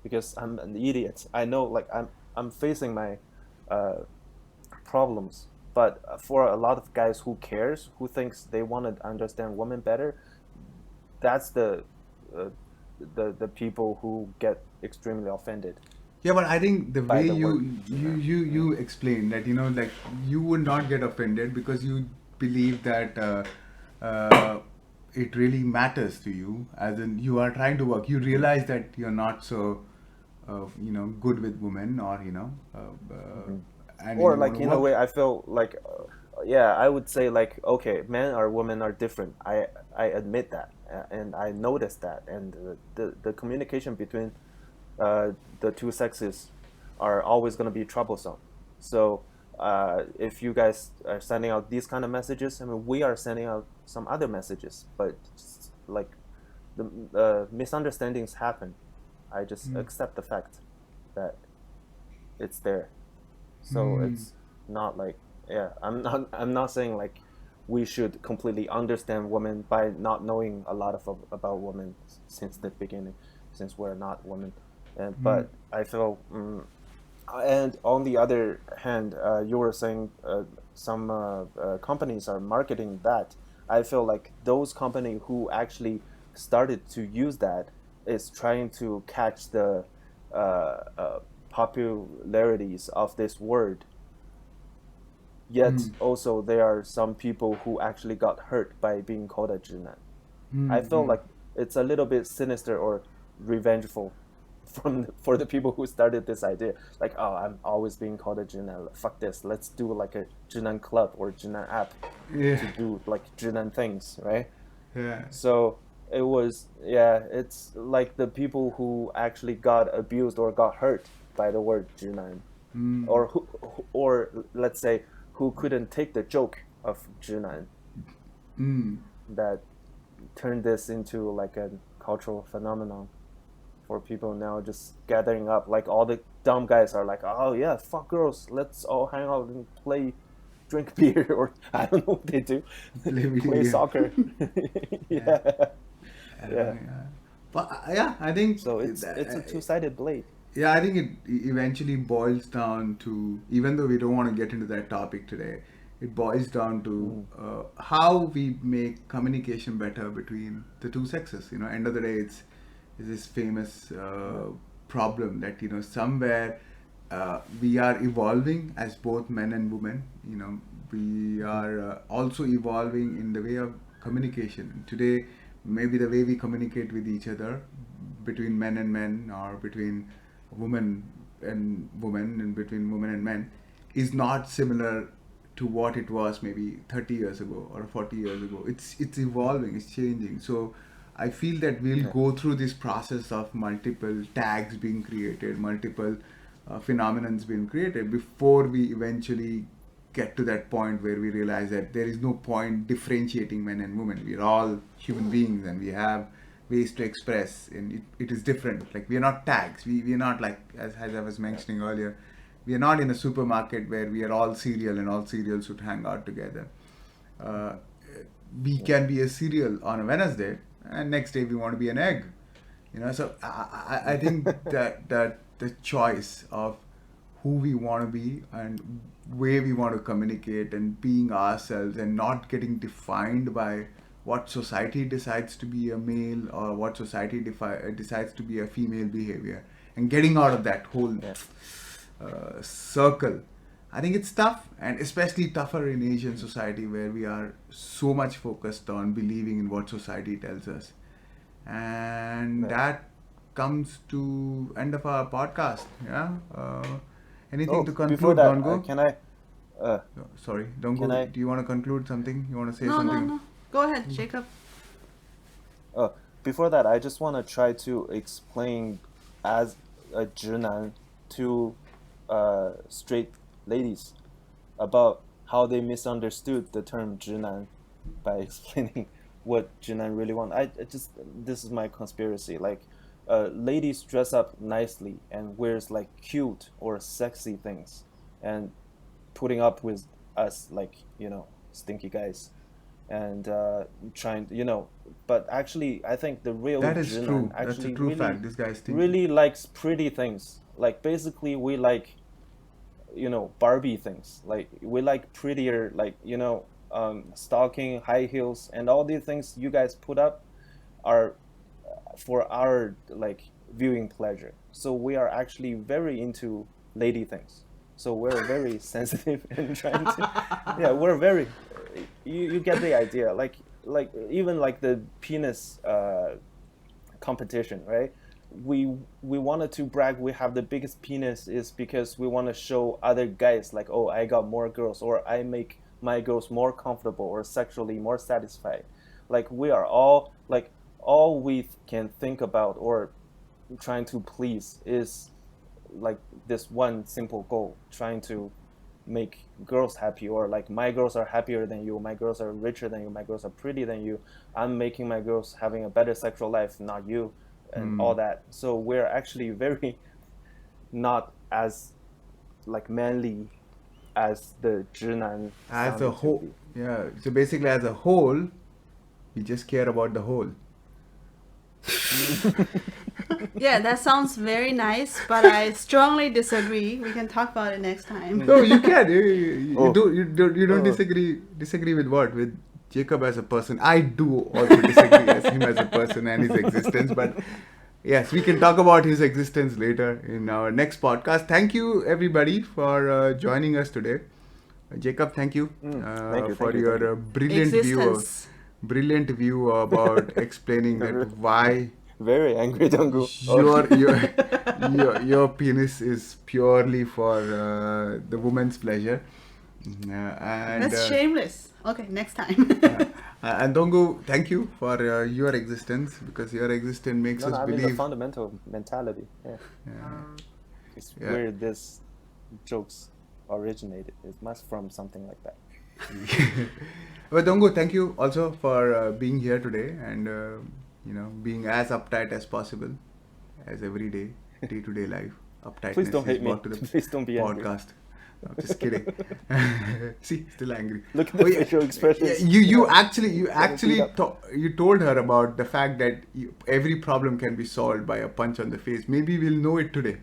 B: because I'm an idiot. I know, like, I'm facing my uh, problems, but for a lot of guys who cares, who thinks they want to understand women better, that's uh, the people who get extremely offended
A: Yeah, but I think the
B: by
A: way
B: the
A: you
B: word
A: you
B: "Juna."
A: you you explain that, like, you would not get offended because you believe that it really matters to you, as in you are trying to work. You realize that you're not so good with women, or and
B: Or
A: you want
B: like
A: to
B: in a
A: work.
B: way, I feel like yeah, I would say like, okay, men or women are different. I admit that, and I noticed that, and the communication between the two sexes are always going to be troublesome. So if you guys are sending out these kind of messages, I mean, we are sending out some other messages, but like the misunderstandings happen. I just accept the fact that it's there. So it's not like, yeah, I'm not saying like we should completely understand women by not knowing a lot of about women since the beginning, since we're not women. And but I feel and on the other hand, you were saying some companies are marketing that. I feel like those company who actually started to use that is trying to catch the uh, uh, popularities of this word. Yet also there are some people who actually got hurt by being called a Jinan. I feel like it's a little bit sinister or revengeful for the people who started this idea. Like, oh, I'm always being called a Jinan. Fuck this. Let's do like a Jinan club or Jinan app
A: Yeah,
B: to do like Jinan things, right?
A: yeah.
B: So it was, yeah, it's like the people who actually got abused or got hurt by the word Jinan, or or let's say who couldn't take the joke of Jinan, that turned this into like a cultural phenomenon for people now just gathering up. Like all the dumb guys are like, oh yeah, fuck girls, let's all hang out and play, drink beer, or I don't know what they do,
A: Play video
B: play
A: game.
B: soccer.
A: Yeah.
B: Yeah, yeah.
A: Yeah. But yeah, I think
B: So it's a two-sided blade.
A: yeah, I think it eventually boils down to, even though we don't want to get into that topic today, it boils down to how we make communication better between the two sexes. End of the day, it's this famous problem that, somewhere we are evolving as both men and women. We are also evolving in the way of communication. Today, maybe the way we communicate with each other, between men and men, or between women and women, and between women and men, is not similar to what it was maybe 30 years ago or 40 years ago. It's evolving, it's changing. So I feel that we'll
B: Yeah.
A: go through this process of multiple tags being created, multiple phenomenons being created, before we eventually get to that point where we realize that there is no point differentiating men and women. We're all human beings, and we have ways to express, and it is different. Like we are not tags. We are not like as I was mentioning earlier. We are not in a supermarket where we are all cereal and all cereals should hang out together. Uh, we can be a cereal on a Wednesday, and next day we want to be an egg. So I think that the choice of who we want to be and where we want to communicate and being ourselves and not getting defined by what society decides to be a male or what society decides to be a female behavior, and getting out of that whole circle. I think it's tough, and especially tougher in Asian society where we are so much focused on believing in what society tells us. And that comes to end of our podcast. Yeah. Anything to conclude,
B: before that,
A: Dongo?
B: can I?
A: Sorry, Dongo. Do you want to conclude something? You want to say
C: No,
A: something?
C: no. Go ahead, Jacob.
B: Before that, I just want to try to explain as a 直男 to straight ladies about how they misunderstood the term 直男 by explaining what 直男 really want. This is my conspiracy. Like, ladies dress up nicely and wears like cute or sexy things, and putting up with us like stinky guys, and trying but actually I think the real
A: That is
B: 直男
A: true.
B: actually
A: That's a true
B: really,
A: fact. This guy's thinking.
B: really likes pretty things. Like basically we like Barbie things. Like we like prettier, like stocking, high heels, and all these things you guys put up are for our like viewing pleasure. So we are actually very into lady things. So we're very sensitive and trying to we're very you get the idea. Like even like the penis competition, right? We wanted to brag we have the biggest penis is because we want to show other guys like, oh, I got more girls, or I make my girls more comfortable or sexually more satisfied. Like we are all like all we can think about or trying to please is like this one simple goal, trying to make girls happy, or like my girls are happier than you, my girls are richer than you, my girls are pretty than you, I'm making my girls having a better sexual life, not you, and all that. So we're actually very not as like manly as the 直男
A: as a whole. Yeah, so basically as a whole we just care about the whole.
C: Yeah, that sounds very nice, but I strongly disagree. We can talk about it next time.
A: No, you can. You don't disagree with what? With Jacob as a person. I do also disagree as him as a person and his existence. But yes, we can talk about his existence later in our next podcast. Thank you everybody for joining us today. Jacob, thank you, for your brilliant view about explaining that why.
B: Very angry, Dongu.
A: Your penis is purely for the woman's pleasure. And
C: that's shameless. Okay, next time.
A: And Dongu, thank you for your existence, because your existence makes us believe.
B: The fundamental mentality. It's where this jokes originated. It must from something like that.
A: But Dongu, thank you also for being here today and being as uptight as possible, as every day-to-day life. Uptightness.
B: Please don't hate me.
A: To the
B: Please don't be angry.
A: podcast. No, just kidding. See, still angry.
B: Look at the facial expressions.
A: You you told her about the fact that every problem can be solved by a punch on the face. Maybe we'll know it today.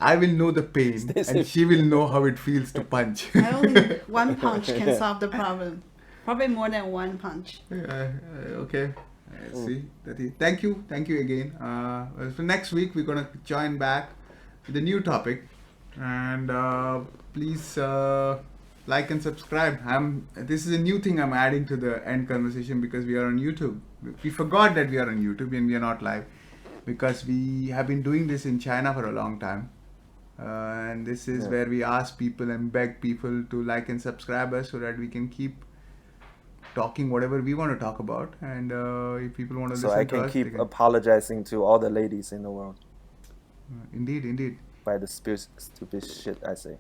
A: I will know the pain, and she will know how it feels to punch.
C: I don't think one punch can solve the problem. Probably more than one punch.
A: Okay. See, thank you again. For next week, we're gonna join back with a new topic, and please like and subscribe. This is a new thing I'm adding to the end conversation because we are on YouTube. We forgot that we are on YouTube and we are not live because we have been doing this in China for a long time. And this is where we ask people and beg people to like and subscribe us so that we can keep talking whatever we want to talk about. And if people want to listen to us,
B: I can keep apologizing to all the ladies in the world.
A: Indeed.
B: By the stupid shit I say.